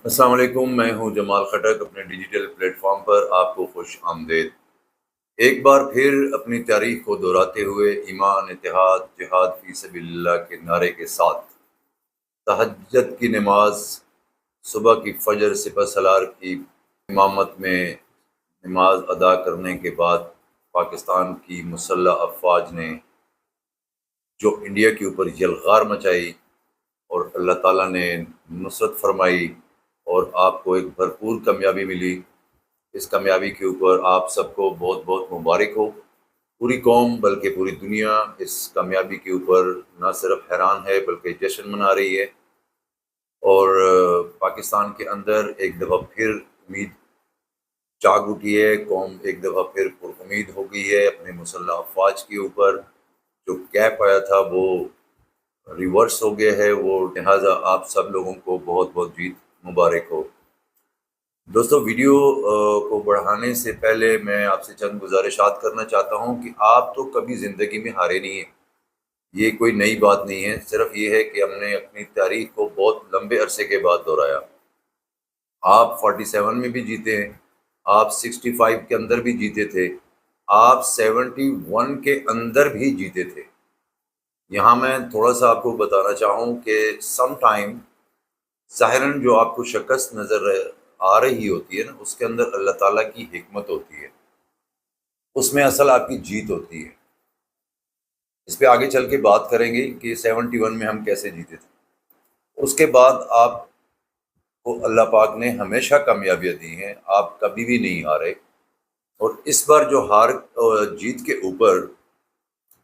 السلام علیکم، میں ہوں جمال خٹک۔ اپنے ڈیجیٹل پلیٹ فارم پر آپ کو خوش آمدید۔ ایک بار پھر اپنی تاریخ کو دہراتے ہوئے ایمان، اتحاد، جہاد فی سبیل اللہ کے نعرے کے ساتھ تہجد کی نماز، صبح کی فجر سپہ سالار کی امامت میں نماز ادا کرنے کے بعد پاکستان کی مسلح افواج نے جو انڈیا کے اوپر یلغار مچائی اور اللہ تعالیٰ نے نصرت فرمائی اور آپ کو ایک بھرپور کامیابی ملی، اس کامیابی کے اوپر آپ سب کو بہت بہت مبارک ہو۔ پوری قوم بلکہ پوری دنیا اس کامیابی کے اوپر نہ صرف حیران ہے بلکہ جشن منا رہی ہے، اور پاکستان کے اندر ایک دفعہ پھر امید جاگ اٹھی ہے۔ قوم ایک دفعہ پھر پر امید ہو گئی ہے اپنے مسلح افواج کے اوپر۔ جو گیپ آیا تھا وہ ریورس ہو گیا ہے، وہ لہٰذا آپ سب لوگوں کو بہت بہت جیت مبارک ہو۔ دوستو، ویڈیو کو بڑھانے سے پہلے میں آپ سے چند گزارشات کرنا چاہتا ہوں کہ آپ تو کبھی زندگی میں ہارے نہیں ہیں، یہ کوئی نئی بات نہیں ہے، صرف یہ ہے کہ ہم نے اپنی تاریخ کو بہت لمبے عرصے کے بعد دہرایا۔ آپ 47 میں بھی جیتے ہیں، آپ 65 کے اندر بھی جیتے تھے، آپ 71 کے اندر بھی جیتے تھے۔ یہاں میں تھوڑا سا آپ کو بتانا چاہوں کہ سم ٹائم ظاہراً جو آپ کو شکست نظر آ رہی ہوتی ہے نا، اس کے اندر اللہ تعالیٰ کی حکمت ہوتی ہے، اس میں اصل آپ کی جیت ہوتی ہے۔ اس پہ آگے چل کے بات کریں گے کہ 71 میں ہم کیسے جیتے تھے۔ اس کے بعد آپ کو اللہ پاک نے ہمیشہ کامیابیاں دی ہیں، آپ کبھی بھی نہیں ہارے۔ اور اس بار جو جیت کے اوپر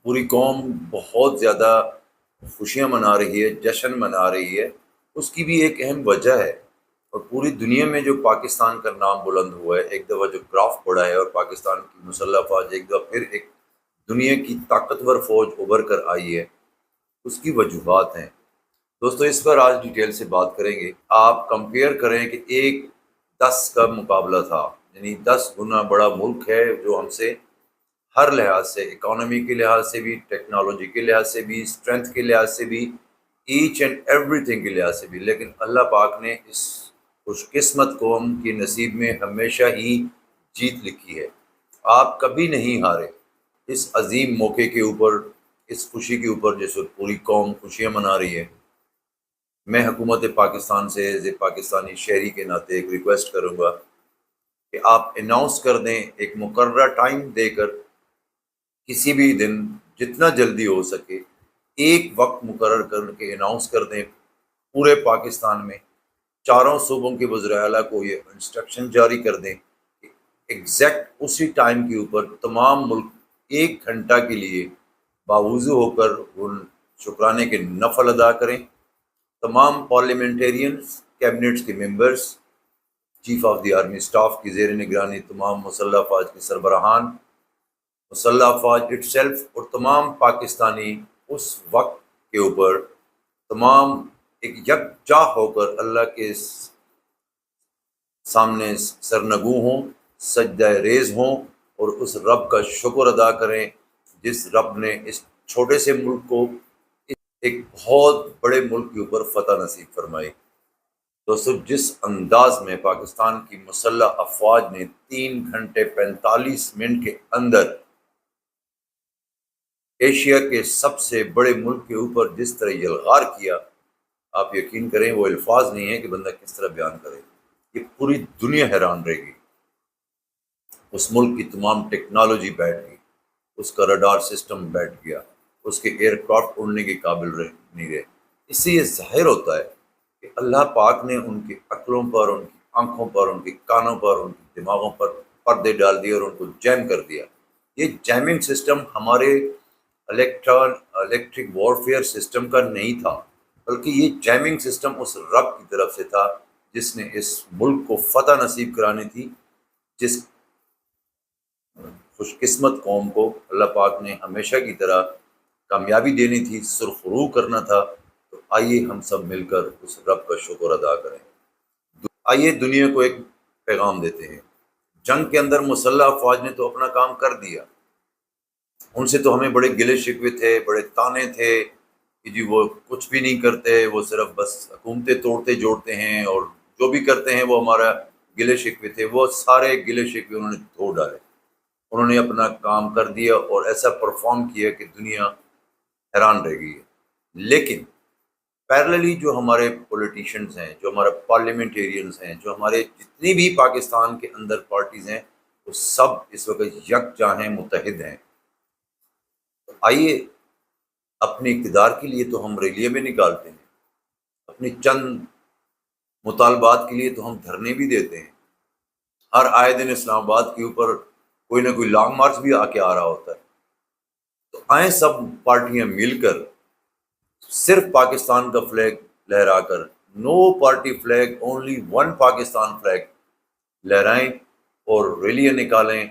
پوری قوم بہت زیادہ خوشیاں منا رہی ہے، جشن منا رہی ہے، اس کی بھی ایک اہم وجہ ہے۔ اور پوری دنیا میں جو پاکستان کا نام بلند ہوا ہے، ایک دفعہ جو گراف بڑھا ہے اور پاکستان کی مسلح افواج ایک دفعہ پھر ایک دنیا کی طاقتور فوج ابھر کر آئی ہے، اس کی وجوہات ہیں۔ دوستو، اس پر آج ڈیٹیل سے بات کریں گے۔ آپ کمپیئر کریں کہ ایک 10 کا مقابلہ تھا، یعنی 10 گنا بڑا ملک ہے جو ہم سے ہر لحاظ سے، اکانومی کے لحاظ سے بھی، ٹیکنالوجی کے لحاظ سے بھی، اسٹرینتھ کے لحاظ سے بھی، ایچ اینڈ ایوری تھنگ کے لحاظ سے بھی، لیکن اللہ پاک نے اس خوش قسمت قوم کی نصیب میں ہمیشہ ہی جیت لکھی ہے۔ آپ کبھی نہیں ہارے۔ اس عظیم موقع کے اوپر، اس خوشی کے اوپر جیسے پوری قوم خوشیاں منا رہی ہے، میں حکومت پاکستان سے ایز اے پاکستانی شہری کے ناطے ایک ریکویسٹ کروں گا کہ آپ اناؤنس کر دیں، ایک مقررہ ٹائم دے کر، کسی بھی دن جتنا جلدی ہو سکے ایک وقت مقرر کر کے اناؤنس کر دیں پورے پاکستان میں۔ چاروں صوبوں کے وزراء اعلیٰ کو یہ انسٹرکشن جاری کر دیں کہ ایگزیکٹ اسی ٹائم کے اوپر تمام ملک 1 گھنٹہ کے لیے باوضو ہو کر ان شکرانے کے نفل ادا کریں۔ تمام پارلیمنٹیرینز، کیبنٹس کے members, chief of the army staff کی زیر نگرانی تمام مسلح افواج کے سربراہان، مسلح افواج اٹ سیلف اور تمام پاکستانی اس وقت کے اوپر تمام ایک یکجا ہو کر اللہ کے سامنے سرنگو ہوں، سجدہ ریز ہوں اور اس رب کا شکر ادا کریں جس رب نے اس چھوٹے سے ملک کو ایک بہت بڑے ملک کے اوپر فتح نصیب فرمائی۔ دوستو، جس انداز میں پاکستان کی مسلح افواج نے 3 گھنٹے 45 منٹ کے اندر ایشیا کے سب سے بڑے ملک کے اوپر جس طرح یلغار کیا، آپ یقین کریں وہ الفاظ نہیں ہے کہ بندہ کس طرح بیان کرے، یہ پوری دنیا حیران رہے گی۔ اس ملک کی تمام ٹیکنالوجی بیٹھ گئی، اس کا رڈار سسٹم بیٹھ گیا، اس کے ایئر کرافٹ اڑنے کے قابل نہیں رہے۔ اس سے یہ ظاہر ہوتا ہے کہ اللہ پاک نے ان کی عقلوں پر، ان کی آنکھوں پر، ان کے کانوں پر، ان کے دماغوں پر پردے ڈال دیے اور ان کو جیم کر دیا۔ یہ جیمنگ سسٹم ہمارے الیکٹرک وارفیئر سسٹم کا نہیں تھا، بلکہ یہ جیمنگ سسٹم اس رب کی طرف سے تھا جس نے اس ملک کو فتح نصیب کرانی تھی، جس خوش قسمت قوم کو اللہ پاک نے ہمیشہ کی طرح کامیابی دینی تھی، سرخرو کرنا تھا۔ تو آئیے ہم سب مل کر اس رب کا شکر ادا کریں۔ آئیے دنیا کو ایک پیغام دیتے ہیں۔ جنگ کے اندر مسلح افواج نے تو اپنا کام کر دیا، ان سے تو ہمیں بڑے گلے شکوے تھے، بڑے تانے تھے کہ جی وہ کچھ بھی نہیں کرتے، وہ صرف بس حکومتیں توڑتے جوڑتے ہیں اور جو بھی کرتے ہیں وہ ہمارا گلے شکوے تھے، وہ سارے گلے شکوے انہوں نے دھو ڈالے، انہوں نے اپنا کام کر دیا اور ایسا پرفارم کیا کہ دنیا حیران رہ گئی ہے۔ لیکن پیرللی جو ہمارے پولیٹیشنز ہیں، جو ہمارے پارلیمنٹیرینز ہیں، جو ہمارے جتنی بھی پاکستان کے اندر پارٹیز ہیں، وہ سب اس وقت یکجا ہیں، متحد ہیں۔ تو آئیے، اپنے اقتدار کے لیے تو ہم ریلیاں بھی نکالتے ہیں، اپنی چند مطالبات کے لیے تو ہم دھرنے بھی دیتے ہیں، ہر آئے دن اسلام آباد کے اوپر کوئی نہ کوئی لانگ مارچ بھی آ کے آ رہا ہوتا ہے۔ تو آئیں سب پارٹیاں مل کر صرف پاکستان کا فلیگ لہرا کر، no party flag, only one Pakistan flag لہرائیں اور ریلیاں نکالیں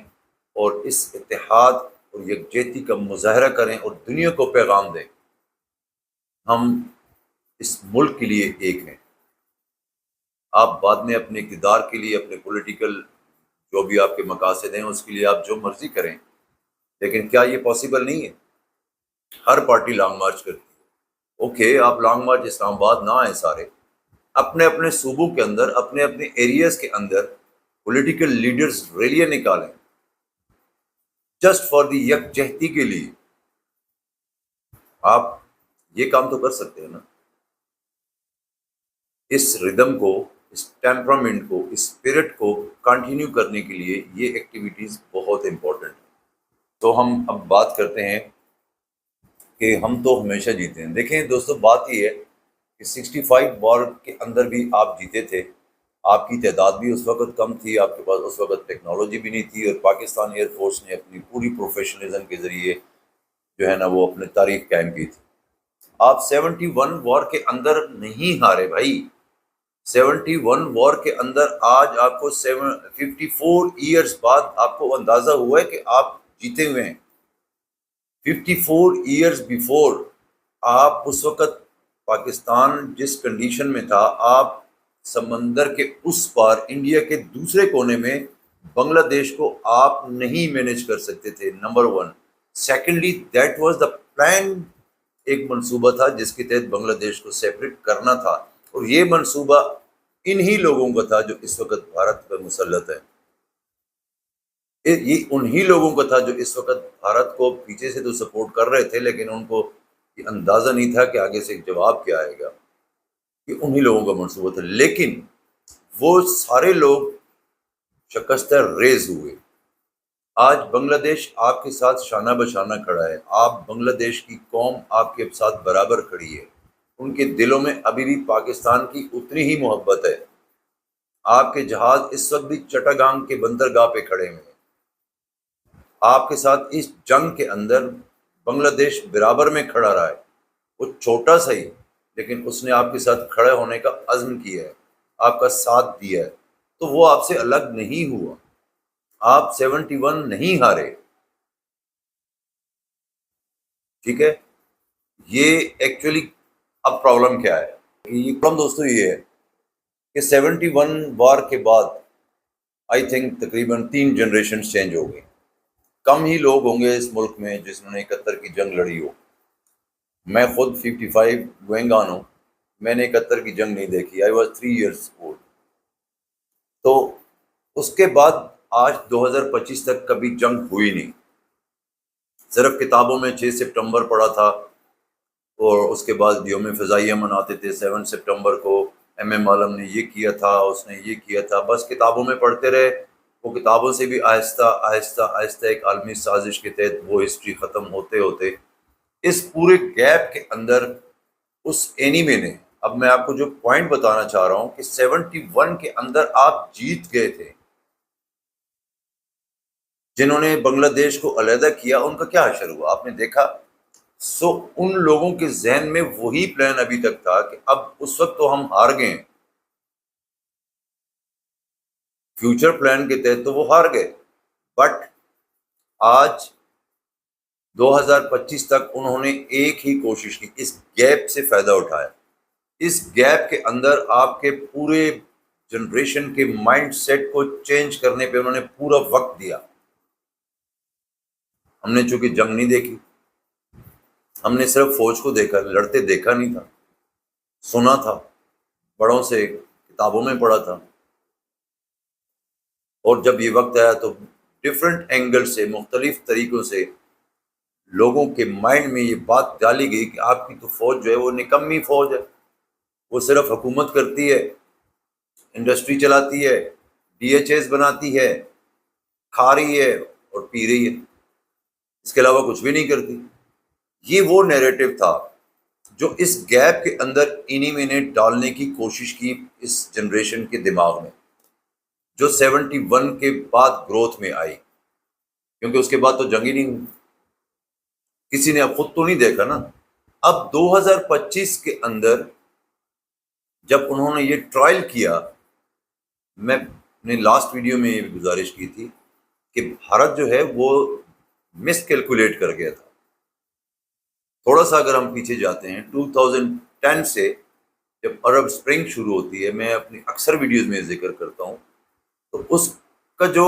اور اس اتحاد اور یکجہتی کا مظاہرہ کریں اور دنیا کو پیغام دیں، ہم اس ملک کے لیے ایک ہیں۔ آپ بعد میں اپنے اقتدار کے لیے، اپنے پولیٹیکل جو بھی آپ کے مقاصد ہیں اس کے لیے آپ جو مرضی کریں، لیکن کیا یہ پاسبل نہیں ہے؟ ہر پارٹی لانگ مارچ کرتی ہے، اوکے، آپ لانگ مارچ اسلام آباد نہ آئیں، سارے اپنے اپنے صوبوں کے اندر، اپنے اپنے ایریاز کے اندر پولیٹیکل لیڈرز ریلیاں نکالیں جسٹ فار دی یکجہتی کے لیے۔ آپ یہ کام تو کر سکتے ہیں نا۔ اس ردم کو، اس ٹیمپرامنٹ کو، اس اسپرٹ کو کنٹینیو کرنے کے لیے یہ ایکٹیویٹیز بہت امپورٹنٹ ہیں۔ تو ہم اب بات کرتے ہیں کہ ہم تو ہمیشہ جیتے ہیں۔ دیکھیں دوستو، بات یہ ہے کہ 65 وار کے اندر بھی آپ جیتے تھے، آپ کی تعداد بھی اس وقت کم تھی، آپ کے پاس اس وقت ٹیکنالوجی بھی نہیں تھی، اور پاکستان ایئر فورس نے اپنی پوری پروفیشنلزم کے ذریعے جو ہے نا وہ اپنے تاریخ قائم کی تھی۔ آپ 71 وار کے اندر نہیں ہارے بھائی، 71 وار کے اندر آج آپ کو 54 ایئرز بعد آپ کو اندازہ ہوا ہے کہ آپ جیتے ہوئے ہیں۔ 54 ایئرز بیفور، آپ اس وقت پاکستان جس کنڈیشن میں تھا، آپ سمندر کے اس پار انڈیا کے دوسرے کونے میں بنگلہ دیش کو آپ نہیں مینیج کر سکتے تھے، number one. Secondly, that was the plan, ایک منصوبہ تھا جس کے تحت بنگلہ دیش کو سیپریٹ کرنا تھا، اور یہ منصوبہ انہی لوگوں کا تھا جو اس وقت بھارت پر مسلط ہے، یہ انہی لوگوں کا تھا جو اس وقت بھارت کو پیچھے سے تو سپورٹ کر رہے تھے، لیکن ان کو یہ اندازہ نہیں تھا کہ آگے سے ایک جواب کیا آئے گا۔ یہ انہی لوگوں کا منصوبہ تھا، لیکن وہ سارے لوگ شکستہ ریز ہوئے۔ آج بنگلہ دیش آپ کے ساتھ شانہ بشانہ کھڑا ہے، آپ بنگلہ دیش کی قوم آپ کے ساتھ برابر کھڑی ہے، ان کے دلوں میں ابھی بھی پاکستان کی اتنی ہی محبت ہے۔ آپ کے جہاز اس وقت بھی چٹاگانگ کے بندرگاہ پہ کھڑے ہوئے ہیں، آپ کے ساتھ اس جنگ کے اندر بنگلہ دیش برابر میں کھڑا رہا ہے، وہ چھوٹا سا ہی، لیکن اس نے آپ کے ساتھ کھڑے ہونے کا عزم کیا ہے، آپ کا ساتھ دیا ہے، تو وہ آپ سے الگ نہیں ہوا۔ آپ 71 نہیں ہارے، ٹھیک ہے۔ یہ ایکچولی اب پرابلم کیا ہے؟ یہ پرابلم دوستو یہ ہے کہ 71 وار کے بعد آئی تھنک تقریباً 3 جنریشنز چینج ہو گئی۔ کم ہی لوگ ہوں گے اس ملک میں جس نے 71 کی جنگ لڑی ہو۔ میں خود 55 گوئنگ آن ہوں، میں نے 71 کی جنگ نہیں دیکھی، آئی واز 3 ایئرس اولڈ۔ تو اس کے بعد آج 2025 تک کبھی جنگ ہوئی نہیں، صرف کتابوں میں 6 سپٹمبر پڑھا تھا، اور اس کے بعد یوم فضائیہ مناتے تھے 7 سپٹمبر کو، ایم عالم نے یہ کیا تھا، اس نے یہ کیا تھا، بس کتابوں میں پڑھتے رہے۔ وہ کتابوں سے بھی آہستہ آہستہ آہستہ ایک عالمی سازش کے تحت وہ ہسٹری ختم ہوتے ہوتے اس پورے گیپ کے اندر اس اینیمے نے، اب میں آپ کو جو پوائنٹ بتانا چاہ رہا ہوں کہ 71 کے اندر آپ جیت گئے تھے، جنہوں نے بنگلہ دیش کو علیحدہ کیا ان کا کیا حشر ہوا آپ نے دیکھا۔ سو ان لوگوں کے ذہن میں وہی پلان ابھی تک تھا کہ اب اس وقت تو ہم ہار گئے ہیں، فیوچر پلان کے تحت تو وہ ہار گئے، بٹ آج 2025 تک انہوں نے ایک ہی کوشش کی، اس گیپ سے فائدہ اٹھایا۔ اس گیپ کے اندر آپ کے پورے جنریشن کے مائنڈ سیٹ کو چینج کرنے پہ انہوں نے پورا وقت دیا۔ ہم نے چونکہ جنگ نہیں دیکھی، ہم نے صرف فوج کو دیکھا، لڑتے دیکھا نہیں تھا، سنا تھا، بڑوں سے کتابوں میں پڑھا تھا، اور جب یہ وقت آیا تو ڈفرینٹ اینگل سے، مختلف طریقوں سے لوگوں کے مائنڈ میں یہ بات ڈالی گئی کہ آپ کی تو فوج جو ہے وہ نکمی فوج ہے، وہ صرف حکومت کرتی ہے، انڈسٹری چلاتی ہے، ڈی ایچ ایس بناتی ہے، کھا رہی ہے اور پی رہی ہے، اس کے علاوہ کچھ بھی نہیں کرتی۔ یہ وہ نیریٹو تھا جو اس گیپ کے اندر انہی میں نے ڈالنے کی کوشش کی اس جنریشن کے دماغ میں، جو 71 کے بعد گروتھ میں آئی، کیونکہ اس کے بعد تو جنگ ہی نہیں ہوئی، کسی نے اب خود تو نہیں دیکھا نا۔ اب 2025 کے اندر جب انہوں نے یہ ٹرائل کیا، میں نے لاسٹ ویڈیو میں یہ گزارش کی تھی کہ بھارت جو ہے وہ مس کیلکولیٹ کر گیا تھا۔ تھوڑا سا اگر ہم پیچھے جاتے ہیں 2010 سے، جب عرب اسپرنگ شروع ہوتی ہے، میں اپنی اکثر ویڈیوز میں ذکر کرتا ہوں، تو اس کا جو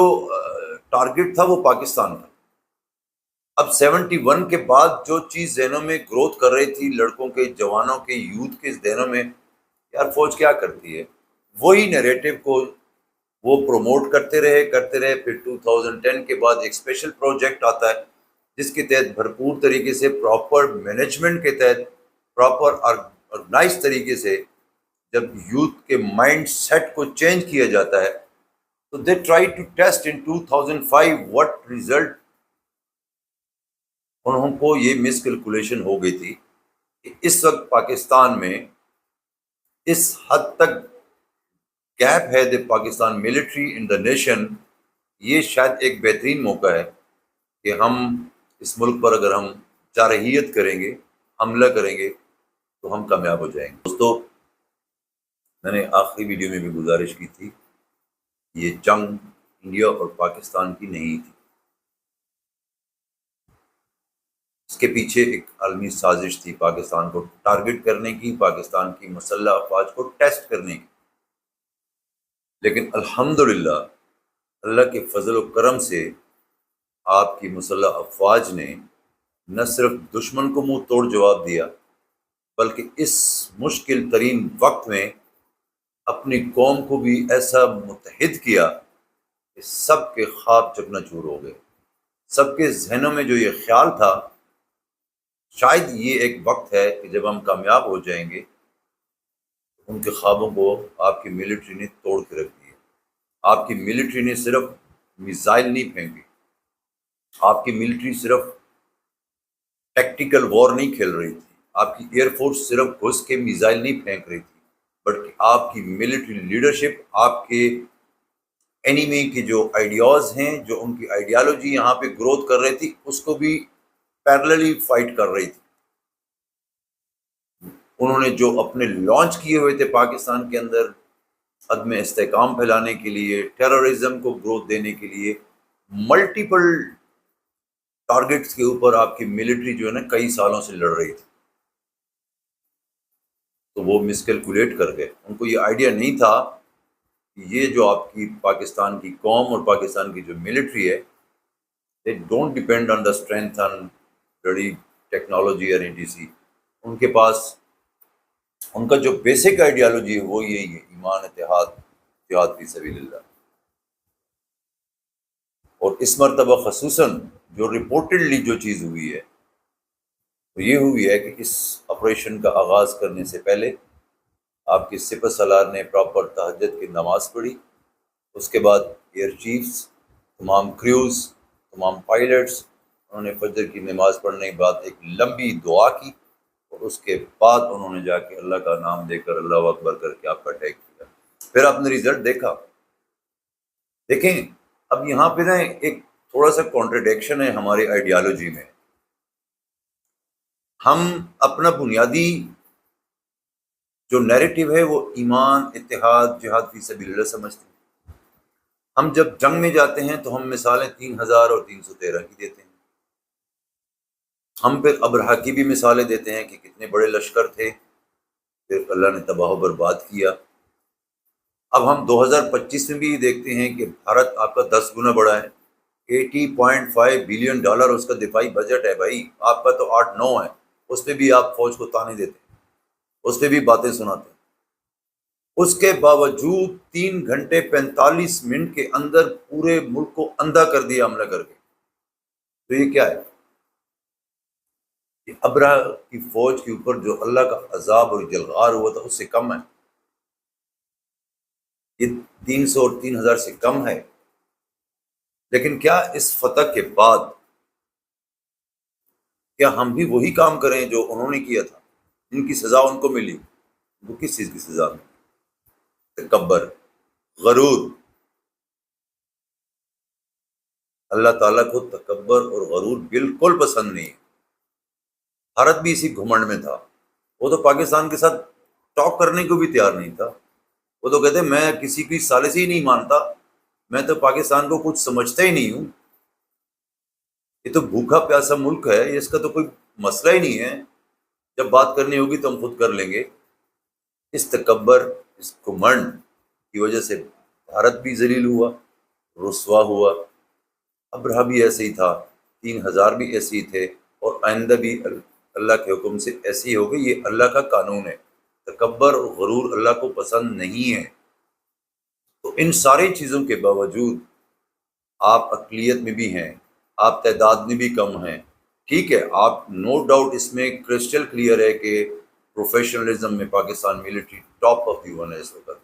ٹارگٹ تھا وہ پاکستان تھا۔ اب 71 کے بعد جو چیز ذہنوں میں گروتھ کر رہی تھی، لڑکوں کے، جوانوں کے، یوتھ کے ذہنوں میں، یار فوج کیا کرتی ہے، وہی نیریٹو کو وہ پروموٹ کرتے رہے۔ پھر 2010 کے بعد ایک اسپیشل پروجیکٹ آتا ہے جس کے تحت بھرپور طریقے سے، پراپر مینجمنٹ کے تحت، پراپر آرگنائز طریقے سے جب یوتھ کے مائنڈ سیٹ کو چینج کیا جاتا ہے، تو they try to test in 2005 what result. انہوں کو یہ مس کیلکولیشن ہو گئی تھی کہ اس وقت پاکستان میں اس حد تک گیپ ہے، the Pakistan military in the nation, یہ شاید ایک بہترین موقع ہے کہ ہم اس ملک پر اگر ہم جارحیت کریں گے، حملہ کریں گے، تو ہم کامیاب ہو جائیں گے۔ دوستو، میں نے آخری ویڈیو میں بھی گزارش کی تھی، یہ جنگ انڈیا اور پاکستان کی نہیں تھی، اس کے پیچھے ایک عالمی سازش تھی، پاکستان کو ٹارگٹ کرنے کی، پاکستان کی مسلح افواج کو ٹیسٹ کرنے کی۔ لیکن الحمدللہ اللہ کے فضل و کرم سے آپ کی مسلح افواج نے نہ صرف دشمن کو منہ توڑ جواب دیا، بلکہ اس مشکل ترین وقت میں اپنی قوم کو بھی ایسا متحد کیا کہ سب کے خواب چکنا چور ہو گئے۔ سب کے ذہنوں میں جو یہ خیال تھا، شاید یہ ایک وقت ہے کہ جب ہم کامیاب ہو جائیں گے، ان کے خوابوں کو آپ کی ملٹری نے توڑ کے رکھ دیا۔ آپ کی ملٹری نے صرف میزائل نہیں پھینکے، آپ کی ملٹری صرف ٹیکٹیکل وار نہیں کھیل رہی تھی، آپ کی ایئر فورس صرف گھس کے میزائل نہیں پھینک رہی تھی، بلکہ آپ کی ملٹری لیڈرشپ، آپ کے اینیمی کے جو آئیڈیاز ہیں، جو ان کی آئیڈیالوجی یہاں پہ گروتھ کر رہی تھی، اس کو بھی پیرللی فائٹ کر رہی تھی۔ انہوں نے جو اپنے لانچ کیے ہوئے تھے پاکستان کے اندر عدم استحکام پھیلانے کے لیے، ٹیررزم کو گروتھ دینے کے لیے، ملٹیپل ٹارگٹس کے اوپر آپ کی ملٹری جو ہے نا کئی سالوں سے لڑ رہی تھی، تو وہ مس کیلکولیٹ کر گئے۔ ان کو یہ آئیڈیا نہیں تھا کہ یہ جو آپ کی پاکستان کی قوم اور پاکستان کی جو ملٹری ہے، they don't depend on the strength and ready technology اور ETC۔ ان کے پاس ان کا جو بیسک آئیڈیالوجی ہے وہ یہی ہے، ایمان، اتحاد، جہاد فی سبیل اللہ۔ اور اس مرتبہ خصوصاً جو رپورٹڈلی جو چیز ہوئی ہے، تو یہ ہوئی ہے کہ اس آپریشن کا آغاز کرنے سے پہلے آپ کے سپہ سالار نے پراپر تہجد کی نماز پڑھی، اس کے بعد ایئر چیفز، تمام کریوز، تمام پائلٹس، انہوں نے فجر کی نماز پڑھنے کے بعد ایک لمبی دعا کی، اور اس کے بعد انہوں نے جا کے اللہ کا نام لے کر اللہ اکبر کر کے آپ کا اٹیک کیا۔ پھر آپ نے ریزلٹ دیکھا۔ دیکھیں، اب یہاں پہ نا ایک تھوڑا سا کانٹرڈکشن ہے ہماری آئیڈیالوجی میں۔ ہم اپنا بنیادی جو نیریٹو ہے وہ ایمان، اتحاد، جہاد فی سبیل اللہ سمجھتے ہیں۔ ہم جب جنگ میں جاتے ہیں تو ہم مثالیں 3000 اور 313 کی دیتے ہیں۔ ہم پھر ابرہہ کی بھی مثالیں دیتے ہیں کہ کتنے بڑے لشکر تھے، پھر اللہ نے تباہ و برباد کیا۔ اب ہم 2025 میں بھی دیکھتے ہیں کہ بھارت آپ کا 10 گنا بڑا ہے، $80.5 بلین اس کا دفاعی بجٹ ہے۔ بھائی آپ کا تو 8-9 ہے، اس پہ بھی آپ فوج کو تانے دیتے ہیں، اس پہ بھی باتیں سناتے ہیں۔ اس کے باوجود 3 گھنٹے 45 منٹ کے اندر پورے ملک کو اندھا کر دیا حملہ کر کے. تو یہ کیا ہے؟ کہ ابرہ کی فوج کے اوپر جو اللہ کا عذاب اور جلغار ہوا تھا اس سے کم ہے. یہ 300 اور 3000 سے کم ہے. لیکن کیا اس فتح کے بعد کیا ہم بھی وہی کام کریں جو انہوں نے کیا تھا؟ ان کی سزا ان کو ملی. وہ کس چیز کی سزا ملی؟ تکبر، غرور. اللہ تعالیٰ کو تکبر اور غرور بالکل پسند نہیں ہے. بھارت بھی اسی گھمنڈ میں تھا. وہ تو پاکستان کے ساتھ ٹاک کرنے کو بھی تیار نہیں تھا. وہ تو کہتے میں کسی کی ثالث ہی نہیں مانتا، میں تو پاکستان کو کچھ سمجھتا ہی نہیں ہوں. یہ تو بھوکا پیاسا ملک ہے، اس کا تو کوئی مسئلہ ہی نہیں ہے. جب بات کرنی ہوگی تو ہم خود کر لیں گے. اس تکبر، اس گھمنڈ کی وجہ سے بھارت بھی ذلیل ہوا، رسوا ہوا. ابرہہ بھی ایسے ہی تھا، 3000 بھی ایسے ہی تھے، اور آئندہ بھی اللہ کے حکم سے ایسی ہوگی. یہ اللہ کا قانون ہے. تکبر اور غرور اللہ کو پسند نہیں ہے. تو ان ساری چیزوں کے باوجود آپ اقلیت میں بھی ہیں، آپ تعداد میں بھی کم ہیں. ٹھیک ہے، آپ نو ڈاؤٹ اس میں کرسٹل کلیئر ہے کہ پروفیشنلزم میں Pakistan military top of the one ہے اس وقت.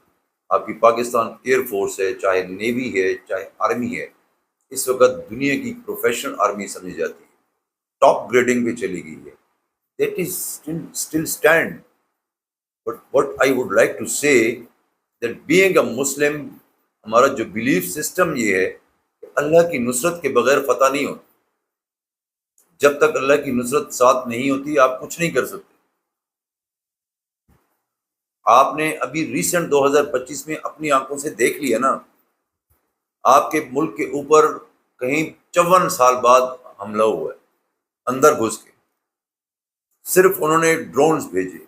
آپ کی پاکستان ایئر فورس ہے، چاہے نیوی ہے، چاہے آرمی ہے، اس وقت دنیا کی پروفیشنل آرمی سمجھی جاتی ہے. ٹاپ گریڈنگ پہ چلی گئی ہے. That is still stand. But what I would like to say that being a Muslim, ہمارا جو بلیف سسٹم یہ ہے کہ اللہ کی نصرت کے بغیر فتح نہیں ہوتی. جب تک اللہ کی نصرت ساتھ نہیں ہوتی آپ کچھ نہیں کر سکتے. آپ نے ابھی ریسنٹ 2025 میں اپنی آنکھوں سے دیکھ لیا نا، آپ کے ملک کے اوپر کہیں 54 سال بعد حملہ ہوا ہے اندر گھس کے. صرف انہوں نے ڈرونز بھیجے،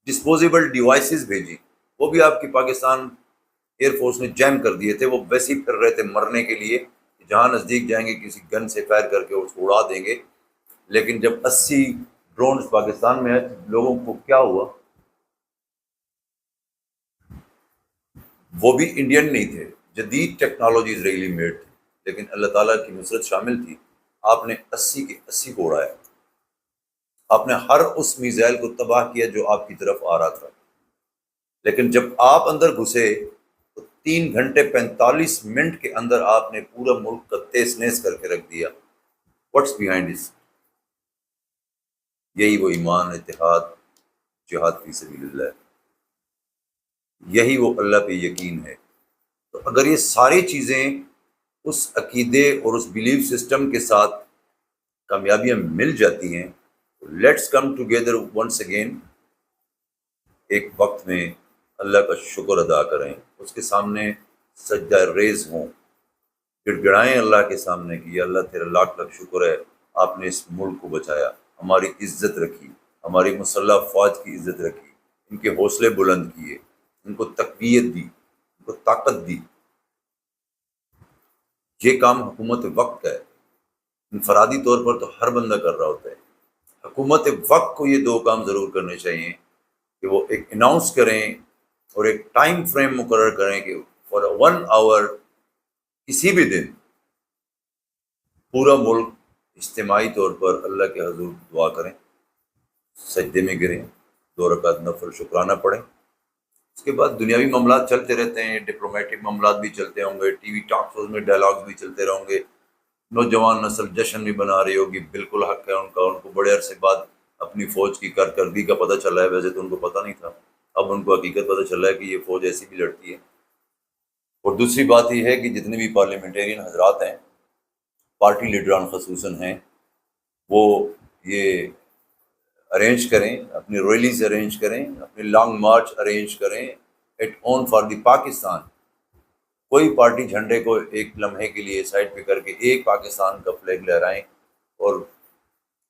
ڈسپوزیبل ڈیوائسز بھیجی، وہ بھی آپ کی پاکستان ایئر فورس نے جیم کر دیے تھے. وہ ویسے ہی پھر رہے تھے مرنے کے لیے، جہاں نزدیک جائیں گے کسی گن سے فائر کر کے اس کو اڑا دیں گے. لیکن جب 80 ڈرونز پاکستان میں آئے لوگوں کو کیا ہوا؟ وہ بھی انڈین نہیں تھے، جدید ٹیکنالوجی اسرائیلی میڈ تھی، لیکن اللہ تعالیٰ کی نصرت شامل تھی. آپ نے 80 کے 80 کو اڑایا. آپ نے ہر اس میزائل کو تباہ کیا جو آپ کی طرف آ رہا تھا. لیکن جب آپ اندر گھسے تو 3 گھنٹے 45 منٹ کے اندر آپ نے پورا ملک کا تیس نیس کر کے رکھ دیا. واٹس بیہائنڈ اس؟ یہی وہ ایمان، اتحاد، جہاد فی سبیل اللہ ہے. یہی وہ اللہ پہ یقین ہے. تو اگر یہ ساری چیزیں اس عقیدے اور اس بلیف سسٹم کے ساتھ کامیابیاں مل جاتی ہیں تو let's come together once again. ایک وقت میں اللہ کا شکر ادا کریں، اس کے سامنے سجدہ ریز ہوں، گڑ گڑائیں اللہ کے سامنے کہ یا اللہ تیرا لاکھ لاکھ شکر ہے، آپ نے اس ملک کو بچایا، ہماری عزت رکھی، ہماری مسلح افواج کی عزت رکھی، ان کے حوصلے بلند کیے، ان کو تقویت دی، ان کو طاقت دی. یہ کام حکومت وقت کا ہے. انفرادی طور پر تو ہر بندہ کر رہا ہوتا ہے. حکومت وقت کو یہ 2 کام ضرور کرنے چاہیے کہ وہ ایک اناؤنس کریں اور ایک ٹائم فریم مقرر کریں کہ فار 1 آور کسی بھی دن پورا ملک اجتماعی طور پر اللہ کے حضور دعا کریں، سجدے میں گریں، 2 رکعت نفل شکرانہ پڑھیں. اس کے بعد دنیاوی معاملات چلتے رہتے ہیں، ڈپلومیٹک معاملات بھی چلتے ہوں گے، ٹی وی ٹاک شوز میں ڈائلاگز بھی چلتے رہوں گے، نوجوان نسل جشن بھی بنا رہی ہوگی. بالکل حق ہے ان کا. ان کو بڑے عرصے بعد اپنی فوج کی کارکردگی کا پتہ چلا ہے. ویسے تو ان کو پتہ نہیں تھا، اب ان کو حقیقت پتہ چلا ہے کہ یہ فوج ایسی بھی لڑتی ہے. اور دوسری بات یہ ہے کہ جتنے بھی پارلیمنٹرین حضرات ہیں، پارٹی لیڈران خصوصاً ہیں، وہ یہ ارینج کریں، اپنی ریلیز ارینج کریں، اپنے لانگ مارچ ارینج کریں at own for the Pakistan. کوئی پارٹی جھنڈے کو ایک لمحے کے لیے سائڈ پہ کر کے ایک پاکستان کا فلیگ لہرائیں اور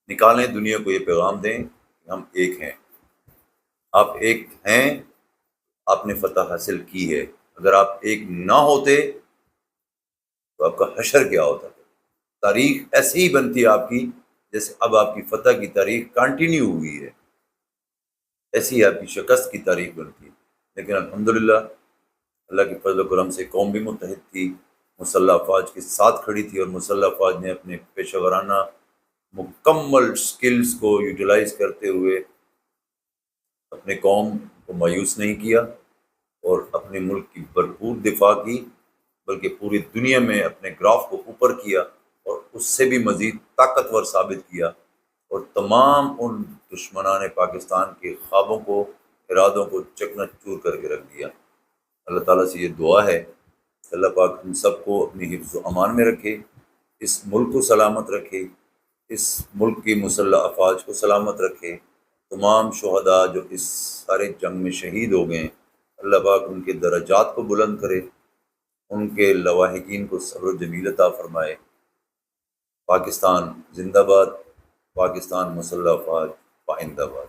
نکالیں، دنیا کو یہ پیغام دیں کہ ہم ایک ہیں. آپ ایک ہیں، آپ نے فتح حاصل کی ہے. اگر آپ ایک نہ ہوتے تو آپ کا حشر کیا ہوتا؟ تاریخ ایسی ہی بنتی آپ کی جیسے اب آپ کی فتح کی تاریخ کنٹینیو ہوئی ہے، ایسی آپ کی شکست کی تاریخ بنتی ہے. لیکن الحمدللہ اللہ کے فضل و کرم سے قوم بھی متحد تھی، مسلح افواج کے ساتھ کھڑی تھی، اور مسلح افواج نے اپنے پیشہ ورانہ مکمل سکلز کو یوٹیلائز کرتے ہوئے اپنے قوم کو مایوس نہیں کیا اور اپنے ملک کی بھرپور دفاع کی، بلکہ پوری دنیا میں اپنے گراف کو اوپر کیا اور اس سے بھی مزید طاقتور ثابت کیا، اور تمام ان دشمنان پاکستان کے خوابوں کو، ارادوں کو چکنا چور کر کے رکھ دیا۔ اللہ تعالیٰ سے یہ دعا ہے کہ اللہ پاک ہم سب کو اپنی حفظ و امان میں رکھے، اس ملک کو سلامت رکھے، اس ملک کی مسلح افواج کو سلامت رکھے، تمام شہداء جو اس سارے جنگ میں شہید ہو گئے ہیں، اللہ پاک ان کے درجات کو بلند کرے، ان کے لواحقین کو صبر و جمیل عطا فرمائے۔ پاکستان زندہ باد، پاکستان مسلح افواج پائندہ باد۔